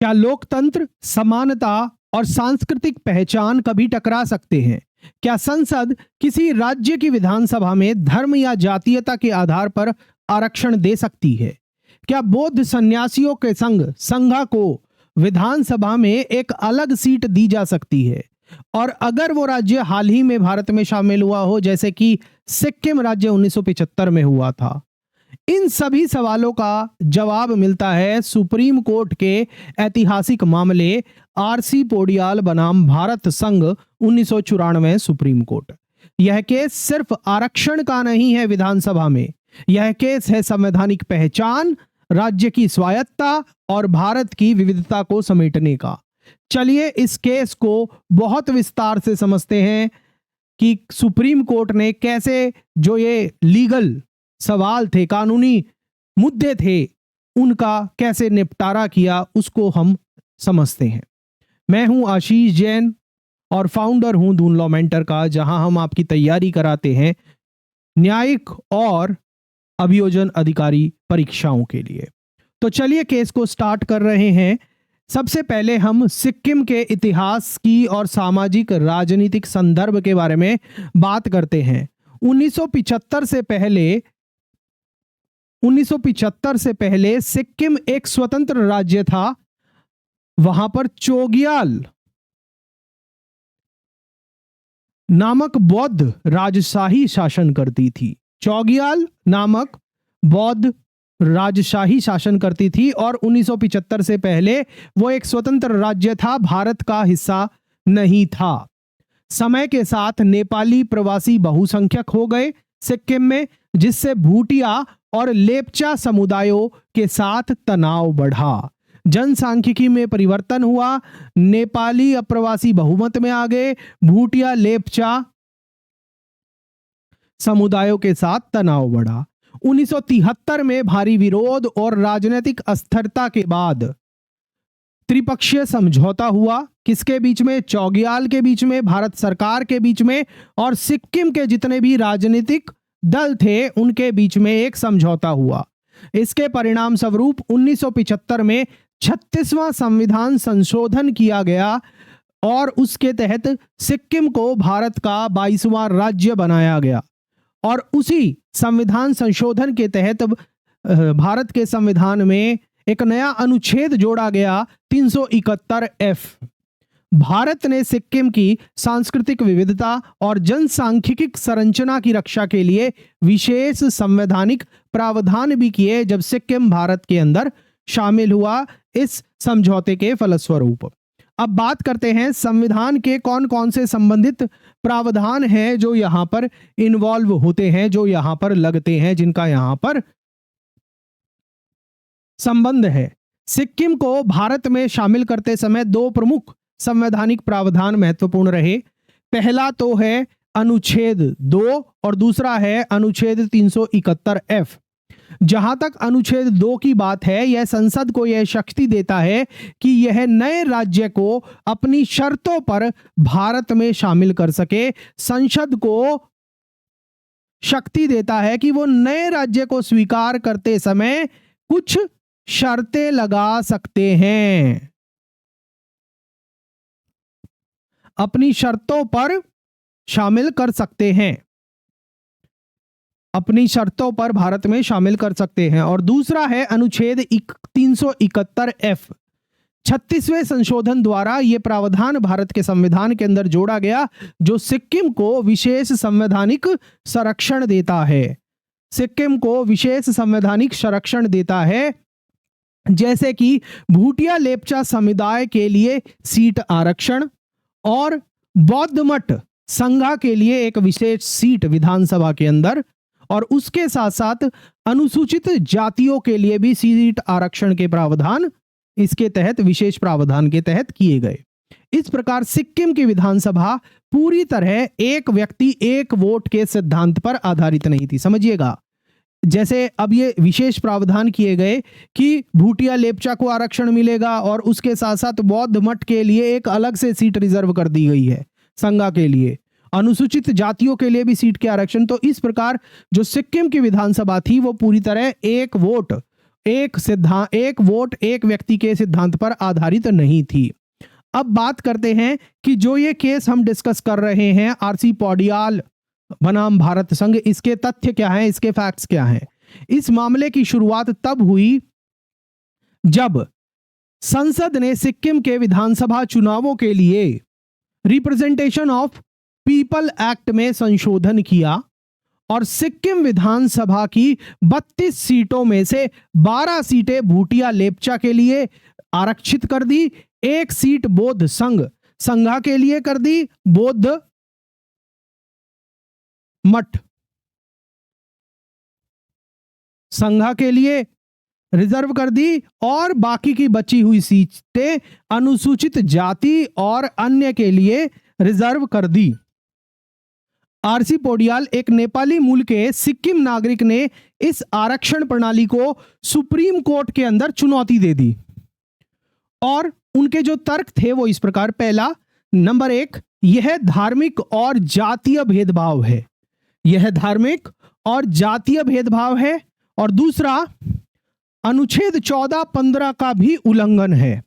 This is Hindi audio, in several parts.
क्या लोकतंत्र, समानता और सांस्कृतिक पहचान कभी टकरा सकते हैं? क्या संसद किसी राज्य की विधानसभा में धर्म या जातीयता के आधार पर आरक्षण दे सकती है? क्या बौद्ध सन्यासियों के संघ संघा को विधानसभा में एक अलग सीट दी जा सकती है? और अगर वो राज्य हाल ही में भारत में शामिल हुआ हो, जैसे कि सिक्किम राज्य 1975 में हुआ था? इन सभी सवालों का जवाब मिलता है सुप्रीम कोर्ट के ऐतिहासिक मामले आरसी पोडियाल बनाम भारत संघ 1994 सुप्रीम कोर्ट। यह केस सिर्फ आरक्षण का नहीं है विधानसभा में, यह केस है संवैधानिक पहचान, राज्य की स्वायत्तता और भारत की विविधता को समेटने का। चलिए इस केस को बहुत विस्तार से समझते हैं कि सुप्रीम कोर्ट ने कैसे जो ये लीगल सवाल थे, कानूनी मुद्दे थे, उनका कैसे निपटारा किया, उसको हम समझते हैं। मैं हूं आशीष जैन और फाउंडर हूं दून लॉ मेंटर का, जहां हम आपकी तैयारी कराते हैं न्यायिक और अभियोजन अधिकारी परीक्षाओं के लिए। तो चलिए केस को स्टार्ट कर रहे हैं। सबसे पहले हम सिक्किम के इतिहास की और सामाजिक राजनीतिक संदर्भ के बारे में बात करते हैं। 1975 से पहले सिक्किम एक स्वतंत्र राज्य था। वहां पर चोग्याल नामक बौद्ध राजशाही शासन करती थी। चोग्याल नामक बौद्ध राजशाही शासन करती थी और 1975 से पहले वो एक स्वतंत्र राज्य था, भारत का हिस्सा नहीं था। समय के साथ नेपाली प्रवासी बहुसंख्यक हो गए सिक्किम में, जिससे भूटिया और लेप्चा समुदायों के साथ तनाव बढ़ा। जनसांख्यिकी में परिवर्तन हुआ, नेपाली अप्रवासी बहुमत में आ गए, भूटिया लेप्चा समुदायों के साथ तनाव बढ़ा। 1973 में भारी विरोध और राजनीतिक अस्थिरता के बाद त्रिपक्षीय समझौता हुआ। किसके बीच में? चोग्याल के बीच में, भारत सरकार के बीच में और सिक्किम के जितने भी राजनीतिक दल थे उनके बीच में एक समझौता हुआ। इसके परिणाम स्वरूप 1975 में 36वां संविधान संशोधन किया गया और उसके तहत सिक्किम को भारत का 22वां राज्य बनाया गया। और उसी संविधान संशोधन के तहत भारत के संविधान में एक नया अनुच्छेद जोड़ा गया, 371F। भारत ने सिक्किम की सांस्कृतिक विविधता और जनसांख्यिक संरचना की रक्षा के लिए विशेष संवैधानिक प्रावधान भी किए जब सिक्किम भारत के अंदर शामिल हुआ इस समझौते के फलस्वरूप। अब बात करते हैं संविधान के कौन कौन से संबंधित प्रावधान हैं जो यहां पर इन्वॉल्व होते हैं, जो यहां पर लगते हैं, जिनका यहां पर संबंध है। सिक्किम को भारत में शामिल करते समय दो प्रमुख संवैधानिक प्रावधान महत्वपूर्ण रहे। पहला तो है अनुच्छेद 2 और दूसरा है अनुच्छेद 371F। जहां तक अनुच्छेद 2 की बात है, यह संसद को यह शक्ति देता है कि यह नए राज्य को अपनी शर्तों पर भारत में शामिल कर सके। संसद को शक्ति देता है कि वो नए राज्य को स्वीकार करते समय कुछ शर्तें लगा सकते हैं, अपनी शर्तों पर शामिल कर सकते हैं, अपनी शर्तों पर भारत में शामिल कर सकते हैं। और दूसरा है अनुच्छेद 371F। 36वें संशोधन द्वारा यह प्रावधान भारत के संविधान के अंदर जोड़ा गया, जो सिक्किम को विशेष संवैधानिक संरक्षण देता है। सिक्किम को विशेष संवैधानिक संरक्षण देता है, जैसे कि भूटिया लेप्चा समुदाय के लिए सीट आरक्षण और बौद्ध मठ संघा के लिए एक विशेष सीट विधानसभा के अंदर, और उसके साथ साथ अनुसूचित जातियों के लिए भी सीट आरक्षण के प्रावधान इसके तहत, विशेष प्रावधान के तहत किए गए। इस प्रकार सिक्किम की विधानसभा पूरी तरह एक व्यक्ति एक वोट के सिद्धांत पर आधारित नहीं थी। समझिएगा, जैसे अब ये विशेष प्रावधान किए गए कि भूटिया लेप्चा को आरक्षण मिलेगा और उसके साथ साथ बौद्ध मठ के लिए एक अलग से सीट रिजर्व कर दी गई है, संघा के लिए, अनुसूचित जातियों के लिए भी सीट के आरक्षण। तो इस प्रकार जो सिक्किम की विधानसभा थी वो पूरी तरह एक वोट एक वोट एक व्यक्ति के सिद्धांत पर आधारित नहीं थी। अब बात करते हैं कि जो ये केस हम डिस्कस कर रहे हैं आरसी पौडियाल बनाम भारत संघ, इसके तथ्य क्या हैं, इसके फैक्ट्स क्या हैं। इस मामले की शुरुआत तब हुई जब संसद ने सिक्किम के विधानसभा चुनावों के लिए रिप्रेजेंटेशन ऑफ पीपल एक्ट में संशोधन किया और सिक्किम विधानसभा की 32 सीटों में से 12 सीटें भूटिया लेप्चा के लिए आरक्षित कर दी, 1 सीट बौद्ध संघा के लिए कर दी, बौद्ध मठ संघा के लिए रिजर्व कर दी और बाकी की बची हुई सीटें अनुसूचित जाति और अन्य के लिए रिजर्व कर दी। आरसी पौडियाल एक नेपाली मूल के सिक्किम नागरिक ने इस आरक्षण प्रणाली को सुप्रीम कोर्ट के अंदर चुनौती दे दी और उनके जो तर्क थे वो इस प्रकार। पहला, नंबर 1, यह धार्मिक और जातीय भेदभाव है, यह धार्मिक और जातीय भेदभाव है। और दूसरा, अनुच्छेद 14-15 का भी उल्लंघन है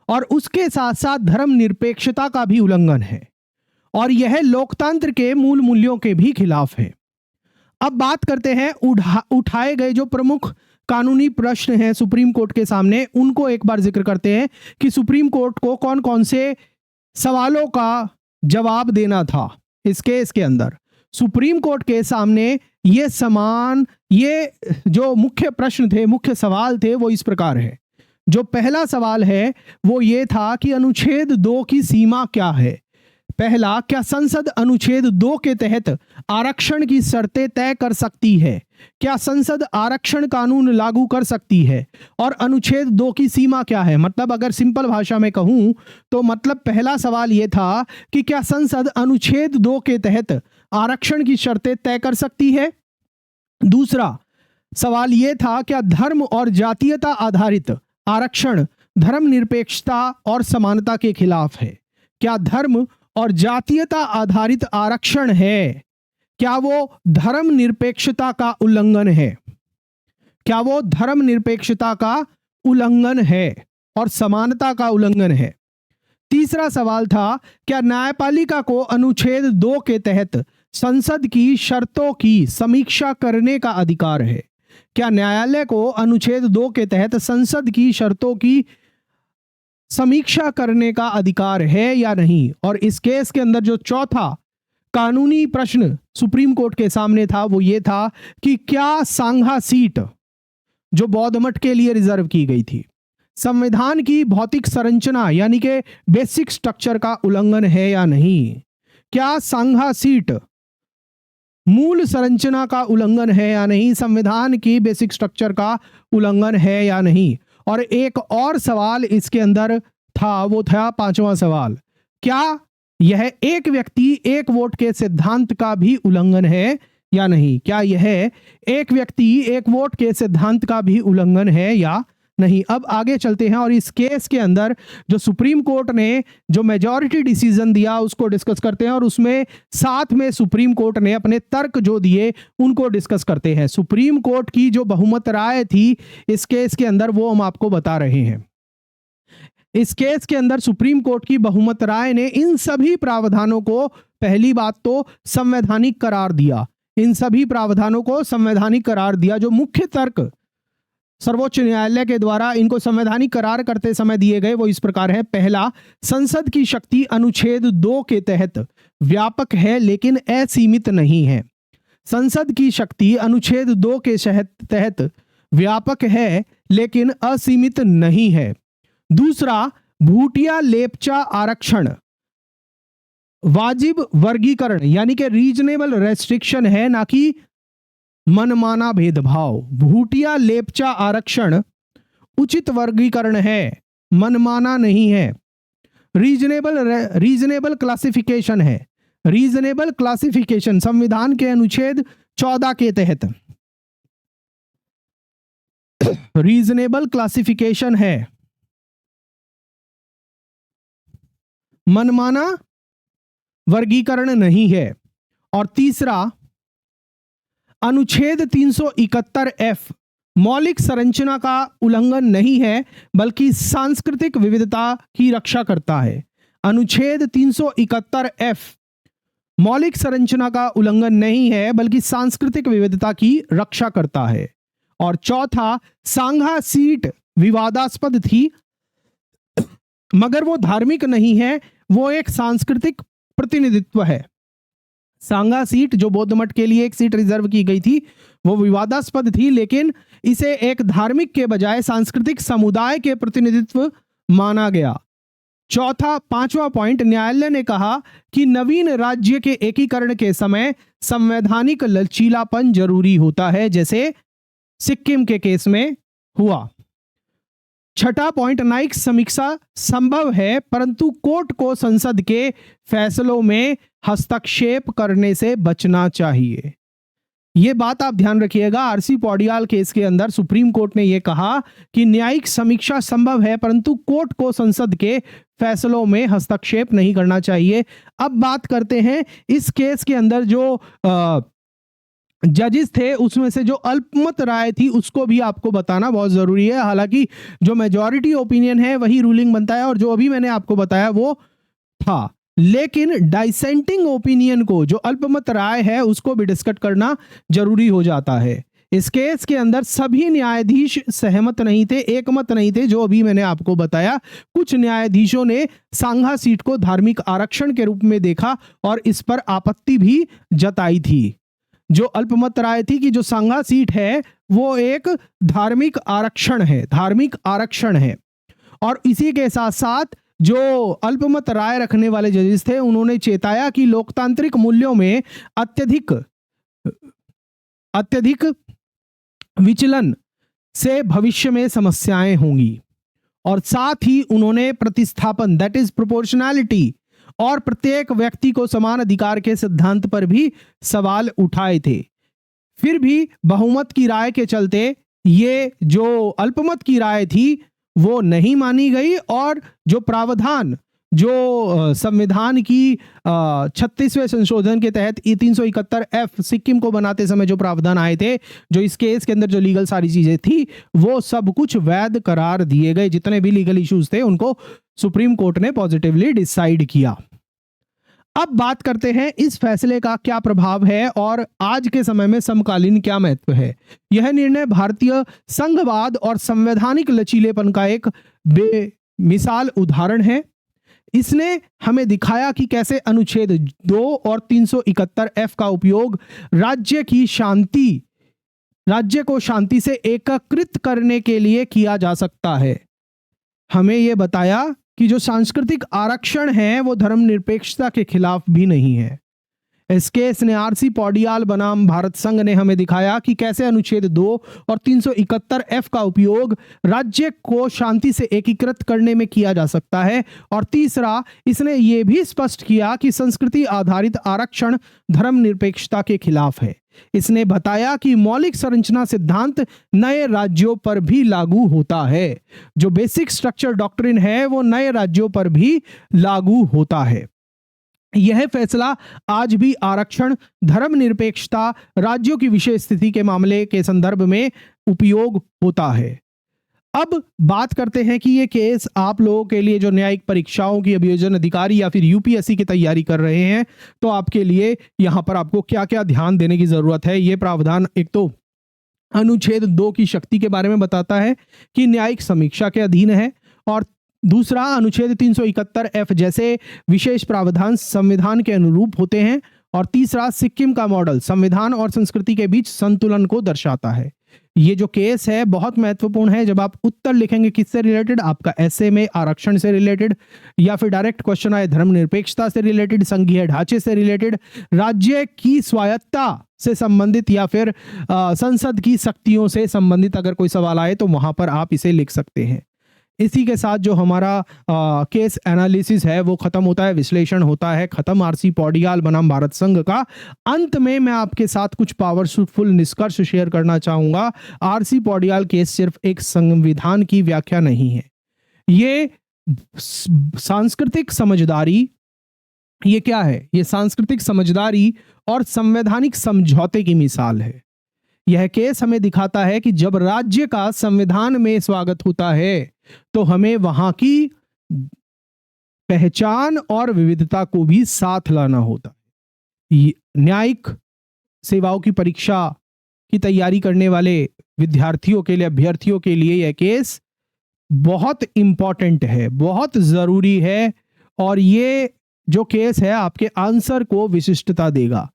और उसके साथ साथ धर्मनिरपेक्षता का भी उल्लंघन है और यह लोकतंत्र के मूल मूल्यों के भी खिलाफ है। अब बात करते हैं उठाए गए जो प्रमुख कानूनी प्रश्न हैं सुप्रीम कोर्ट के सामने, उनको एक बार जिक्र करते हैं कि सुप्रीम कोर्ट को कौन कौन से सवालों का जवाब देना था इस केस के अंदर। सुप्रीम कोर्ट के सामने ये जो मुख्य प्रश्न थे, मुख्य सवाल थे, वो इस प्रकार है। जो पहला सवाल है वो ये था कि अनुच्छेद 2 की सीमा क्या है। पहला, क्या संसद अनुच्छेद 2 के तहत आरक्षण की शर्तें तय कर सकती है? क्या संसद आरक्षण कानून लागू कर सकती है? और अनुच्छेद 2 की सीमा क्या है? मतलब अगर सिंपल भाषा में कहूं तो मतलब पहला सवाल यह था कि क्या संसद अनुच्छेद 2 के तहत आरक्षण की शर्तें तय कर सकती है। दूसरा सवाल यह था, क्या धर्म और जातीयता आधारित आरक्षण धर्मनिरपेक्षता और समानता के खिलाफ है? क्या धर्म और जातीयता आधारित आरक्षण है, क्या वो धर्मनिरपेक्षता का उल्लंघन है? क्या वो धर्मनिरपेक्षता का उल्लंघन है और समानता का उल्लंघन है? तीसरा सवाल था, क्या न्यायपालिका को अनुच्छेद 2 के तहत संसद की शर्तों की समीक्षा करने का अधिकार है? क्या न्यायालय को अनुच्छेद 2 के तहत संसद की शर्तों की समीक्षा करने का अधिकार है या नहीं? और इस केस के अंदर जो चौथा कानूनी प्रश्न सुप्रीम कोर्ट के सामने था वो ये था कि क्या सांघा सीट जो बौद्ध मठ के लिए रिजर्व की गई थी संविधान की भौतिक संरचना यानी कि बेसिक स्ट्रक्चर का उल्लंघन है या नहीं? क्या सांघा सीट मूल संरचना का उल्लंघन है या नहीं? संविधान की बेसिक स्ट्रक्चर का उल्लंघन है या नहीं? और एक और सवाल इसके अंदर था, वो था पांचवा सवाल, क्या यह एक व्यक्ति एक वोट के सिद्धांत का भी उल्लंघन है या नहीं? क्या यह एक व्यक्ति एक वोट के सिद्धांत का भी उल्लंघन है या नहीं? अब आगे चलते हैं और इस केस के अंदर जो सुप्रीम कोर्ट ने जो मेजॉरिटी डिसीजन दिया उसको डिस्कस करते हैं और उसमें साथ में सुप्रीम कोर्ट ने अपने तर्क जो दिए उनको डिस्कस करते हैं। सुप्रीम कोर्ट की जो बहुमत राय थी इस केस के अंदर वो हम आपको बता रहे हैं। इस केस के अंदर सुप्रीम कोर्ट की बहुमत राय ने इन सभी प्रावधानों को पहली बात तो संवैधानिक करार दिया, इन सभी प्रावधानों को संवैधानिक करार दिया। जो मुख्य तर्क सर्वोच्च न्यायालय के द्वारा इनको संवैधानिक करार करते समय दिए गए वो इस प्रकार है। पहला, संसद की शक्ति अनुच्छेद 2 के तहत व्यापक है लेकिन असीमित नहीं है। संसद की शक्ति अनुच्छेद 2 के तहत व्यापक है लेकिन असीमित नहीं है। दूसरा, भूटिया लेप्चा आरक्षण वाजिब वर्गीकरण यानी कि रीजनेबल रेस्ट्रिक्शन है, ना कि मनमाना भेदभाव। भूटिया लेप्चा आरक्षण उचित वर्गीकरण है, मनमाना नहीं है। रीजनेबल क्लासिफिकेशन है, रीजनेबल क्लासिफिकेशन संविधान के अनुच्छेद 14 के तहत रीजनेबल क्लासिफिकेशन है, मनमाना वर्गीकरण नहीं है। और तीसरा, अनुच्छेद 371F मौलिक संरचना का उल्लंघन नहीं है बल्कि सांस्कृतिक विविधता की रक्षा करता है। अनुच्छेद 371 एफ मौलिक संरचना का उल्लंघन नहीं है बल्कि सांस्कृतिक विविधता की रक्षा करता है। और चौथा, सांगा सीट विवादास्पद थी मगर वो धार्मिक नहीं है, वो एक सांस्कृतिक प्रतिनिधित्व है। सांगा सीट जो बौद्ध मठ के लिए एक सीट रिजर्व की गई थी वो विवादास्पद थी, लेकिन इसे एक धार्मिक के बजाय सांस्कृतिक समुदाय के प्रतिनिधित्व माना गया। चौथा, पांचवा पॉइंट, न्यायालय ने कहा कि नवीन राज्य के एकीकरण के समय संवैधानिक लचीलापन जरूरी होता है, जैसे सिक्किम के केस में हुआ। छठा पॉइंट, न्यायिक समीक्षा संभव है परंतु कोर्ट को संसद के फैसलों में हस्तक्षेप करने से बचना चाहिए। यह बात आप ध्यान रखिएगा। आरसी पौडियाल केस के अंदर सुप्रीम कोर्ट ने यह कहा कि न्यायिक समीक्षा संभव है परंतु कोर्ट को संसद के फैसलों में हस्तक्षेप नहीं करना चाहिए। अब बात करते हैं इस केस के अंदर जो जजेस थे उसमें से जो अल्पमत राय थी उसको भी आपको बताना बहुत जरूरी है। हालांकि जो मेजॉरिटी ओपिनियन है वही रूलिंग बनता है और जो अभी मैंने आपको बताया वो था, लेकिन डाइसेंटिंग ओपिनियन को, जो अल्पमत राय है, उसको भी डिस्कस करना जरूरी हो जाता है। इस केस के अंदर सभी न्यायाधीश सहमत नहीं थे, एकमत नहीं थे, जो अभी मैंने आपको बताया। कुछ न्यायाधीशों ने सांगा सीट को धार्मिक आरक्षण के रूप में देखा और इस पर आपत्ति भी जताई थी। जो अल्पमत राय थी कि जो सांगा सीट है वो एक धार्मिक आरक्षण है, धार्मिक आरक्षण है। और इसी के साथ साथ जो अल्पमत राय रखने वाले जजेस थे उन्होंने चेताया कि लोकतांत्रिक मूल्यों में अत्यधिक विचलन से भविष्य में समस्याएं होंगी। और साथ ही उन्होंने प्रतिस्थापन, दैट इज प्रोपोर्शनैलिटी, और प्रत्येक व्यक्ति को समान अधिकार के सिद्धांत पर भी सवाल उठाए थे। फिर भी बहुमत की राय के चलते ये जो अल्पमत की राय थी वो नहीं मानी गई और जो प्रावधान जो संविधान की 36वें संशोधन के तहत 371 एफ सिक्किम को बनाते समय जो प्रावधान आए थे, जो इस केस के अंदर जो लीगल सारी चीजें थी वो सब कुछ वैध करार दिए गए। जितने भी लीगल इश्यूज थे उनको सुप्रीम कोर्ट ने पॉजिटिवली डिसाइड किया। अब बात करते हैं इस फैसले का क्या प्रभाव है और आज के समय में समकालीन क्या महत्व है। यह निर्णय भारतीय संघवाद और संवैधानिक लचीलेपन का एक बेमिसाल उदाहरण है। इसने हमें दिखाया कि कैसे अनुच्छेद 2 और 371 एफ का उपयोग राज्य को शांति से एकीकृत करने के लिए किया जा सकता है। हमें यह बताया कि जो सांस्कृतिक आरक्षण है वो धर्मनिरपेक्षता के खिलाफ भी नहीं है। इस केस ने आरसी पौडियाल बनाम भारत संघ ने हमें दिखाया कि कैसे अनुच्छेद 2 और 371 एफ का उपयोग राज्य को शांति से एकीकृत करने में किया जा सकता है। और तीसरा, इसने ये भी स्पष्ट किया कि संस्कृति आधारित आरक्षण धर्मनिरपेक्षता के खिलाफ है। इसने बताया कि मौलिक संरचना सिद्धांत नए राज्यों पर भी लागू होता है। जो बेसिक स्ट्रक्चर डॉक्ट्रिन है वो नए राज्यों पर भी लागू होता है। यह फैसला आज भी आरक्षण, धर्मनिरपेक्षता, राज्यों की विशेष स्थिति के मामले के संदर्भ में उपयोग होता है। अब बात करते हैं कि ये केस आप लोगों के लिए जो न्यायिक परीक्षाओं की अभियोजन अधिकारी या फिर यूपीएससी की तैयारी कर रहे हैं तो आपके लिए यहां पर आपको क्या क्या ध्यान देने की जरूरत है। ये प्रावधान एक तो अनुच्छेद 2 की शक्ति के बारे में बताता है कि न्यायिक समीक्षा के अधीन है, और दूसरा, अनुच्छेद 371 एफ जैसे विशेष प्रावधान संविधान के अनुरूप होते हैं, और तीसरा, सिक्किम का मॉडल संविधान और संस्कृति के बीच संतुलन को दर्शाता है। ये जो केस है बहुत महत्वपूर्ण है। जब आप उत्तर लिखेंगे किससे रिलेटेड, आपका एसए में आरक्षण से रिलेटेड, या फिर डायरेक्ट क्वेश्चन आए धर्मनिरपेक्षता से रिलेटेड, संघीय ढांचे से रिलेटेड, राज्य की स्वायत्ता से संबंधित, या फिर संसद की शक्तियों से संबंधित अगर कोई सवाल आए तो वहां पर आप इसे लिख सकते हैं। इसी के साथ जो हमारा केस एनालिसिस है वो खत्म होता है, विश्लेषण होता है खत्म आरसी पौडियाल बनाम भारत संघ का। अंत में मैं आपके साथ कुछ पावरफुल निष्कर्ष शेयर करना चाहूंगा। आरसी पौडियाल केस सिर्फ एक संविधान की व्याख्या नहीं है, ये सांस्कृतिक समझदारी, ये क्या है, ये सांस्कृतिक समझदारी और संवैधानिक समझौते की मिसाल है। यह केस हमें दिखाता है कि जब राज्य का संविधान में स्वागत होता है तो हमें वहां की पहचान और विविधता को भी साथ लाना होता है। न्यायिक सेवाओं की परीक्षा की तैयारी करने वाले विद्यार्थियों के लिए, अभ्यर्थियों के लिए यह केस बहुत इंपॉर्टेंट है, बहुत जरूरी है, और ये जो केस है आपके आंसर को विशिष्टता देगा।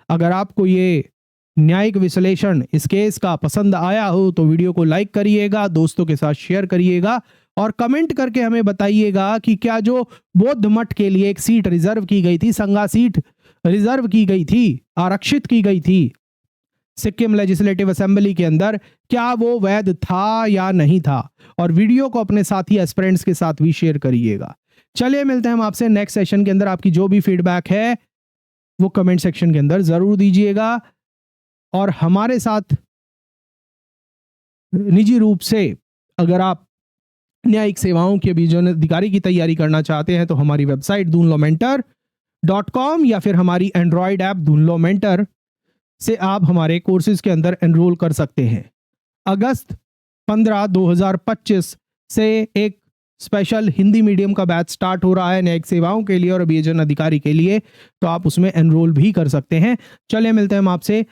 अगर आपको ये न्यायिक विश्लेषण इस केस का पसंद आया हो तो वीडियो को लाइक करिएगा, दोस्तों के साथ शेयर करिएगा और कमेंट करके हमें बताइएगा कि क्या जो बौद्ध मठ के लिए एक सीट रिजर्व की गई थी, संगा सीट रिजर्व की गई थी, आरक्षित की गई थी सिक्किम लेजिस्लेटिव असेंबली के अंदर, क्या वो वैध था या नहीं था। और वीडियो को अपने साथी एस्पिरेंट्स के साथ भी शेयर करिएगा। चलिए मिलते हैं हम आपसे नेक्स्ट सेशन के अंदर। आपकी जो भी फीडबैक है वो कमेंट सेक्शन के अंदर जरूर दीजिएगा और हमारे साथ निजी रूप से अगर आप न्यायिक सेवाओं के अभियोजन अधिकारी की तैयारी करना चाहते हैं तो हमारी वेबसाइट dunlawmentor.com या फिर हमारी एंड्रॉयड ऐप dunlaw mentor से आप हमारे कोर्सेज के अंदर एनरोल कर सकते हैं। अगस्त 15, 2025 से एक स्पेशल हिंदी मीडियम का बैच स्टार्ट हो रहा है न्यायिक सेवाओं के लिए और अभियोजन अधिकारी के लिए, तो आप उसमें एनरोल भी कर सकते हैं। चलिए मिलते हैं हम आपसे